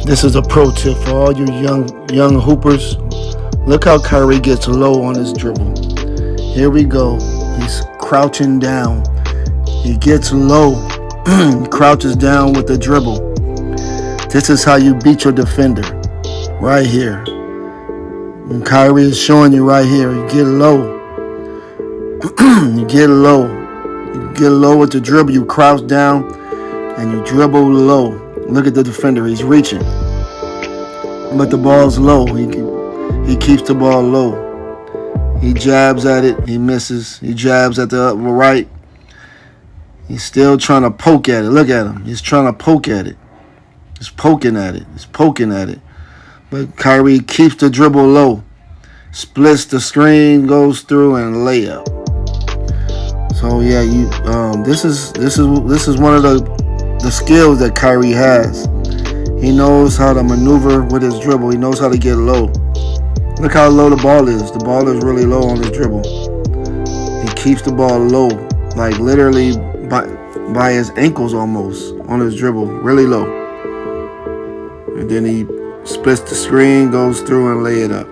This is a pro tip for all you young hoopers. Look how Kyrie gets low on his dribble. Here we go. He's crouching down. He gets low, crouches down with the dribble. This is how you beat your defender. Right here. And Kyrie is showing you right here. You get low. You get low. You get low with the dribble. You crouch down and you dribble low. Look at the defender. He's reaching. But the ball's low. He keeps the ball low. He jabs at it. He misses. He jabs at the upper right. He's still trying to poke at it. Look at him. He's trying to poke at it. He's poking at it. He's poking at it. But Kyrie keeps the dribble low. Splits the screen, goes through, and layup. So yeah, this is one of the skills that Kyrie has. He knows how to maneuver with his dribble. He knows how to get low. Look how low the ball is. The ball is really low on his dribble. He keeps the ball low, like literally by his ankles almost on his dribble, really low. And then he splits the screen, goes through, and lay it up.